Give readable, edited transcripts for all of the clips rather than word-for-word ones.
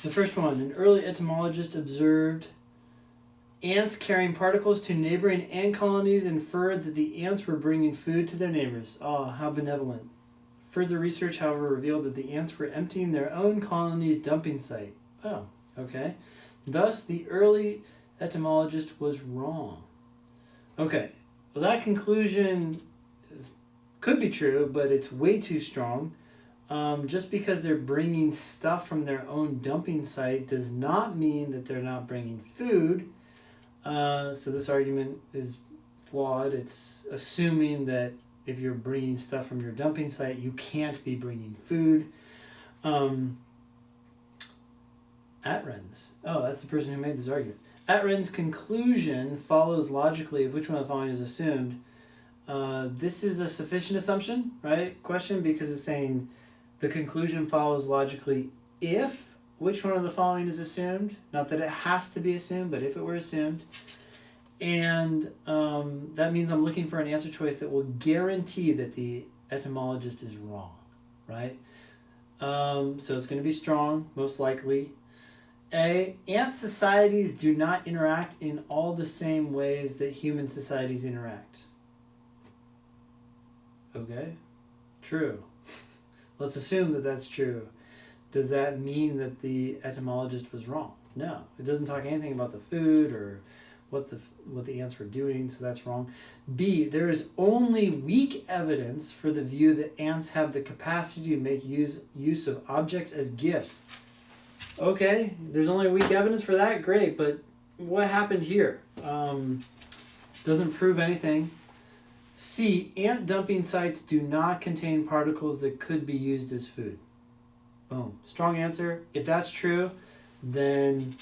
The first one, an early entomologist observed ants carrying particles to neighboring ant colonies and inferred that the ants were bringing food to their neighbors. Oh, how benevolent. Further research, however, revealed that the ants were emptying their own colony's dumping site. Oh, okay. Thus, the early entomologist was wrong. Okay, well, that conclusion could be true, but it's way too strong. Just because they're bringing stuff from their own dumping site does not mean that they're not bringing food. So this argument is flawed. It's assuming that if you're bringing stuff from your dumping site, you can't be bringing food. Atren's. Oh, that's the person who made this argument. Atren's conclusion follows logically if which one of the following is assumed. This is a sufficient assumption, right? Question, because it's saying the conclusion follows logically if which one of the following is assumed. Not that it has to be assumed, but if it were assumed. And that means I'm looking for an answer choice that will guarantee that the etymologist is wrong, right? So it's going to be strong, most likely. A, ant societies do not interact in all the same ways that human societies interact. Okay, true. Let's assume that that's true. Does that mean that the etymologist was wrong? No, it doesn't talk anything about the food or what the ants were doing, so that's wrong. B, there is only weak evidence for the view that ants have the capacity to make use of objects as gifts. Okay, there's only weak evidence for that? Great, but what happened here? Doesn't prove anything. C, ant dumping sites do not contain particles that could be used as food. Boom. Strong answer. If that's true, then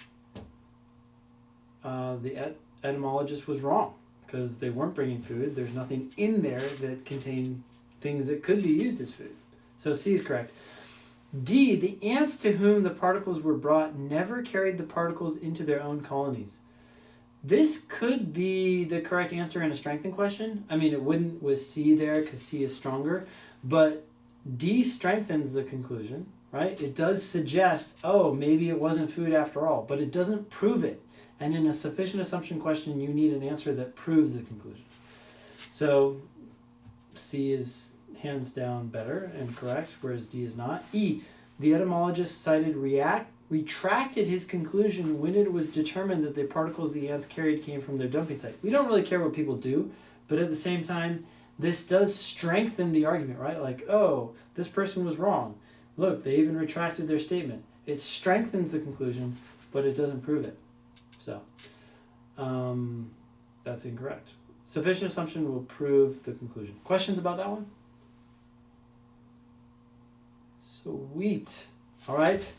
the etymologist was wrong because they weren't bringing food. There's nothing in there that contained things that could be used as food. So C is correct. D, the ants to whom the particles were brought never carried the particles into their own colonies. This could be the correct answer in a strengthen question. I mean, it wouldn't with C there because C is stronger, but D strengthens the conclusion, right? It does suggest, oh, maybe it wasn't food after all, but it doesn't prove it. And in a sufficient assumption question, you need an answer that proves the conclusion. So C is hands down better and correct, whereas D is not. E, the etymologist retracted his conclusion when it was determined that the particles the ants carried came from their dumping site. We don't really care what people do, but at the same time, this does strengthen the argument, right? Like, oh, this person was wrong. Look, they even retracted their statement. It strengthens the conclusion, but it doesn't prove it. So, that's incorrect. Sufficient assumption will prove the conclusion. Questions about that one? Sweet. All right.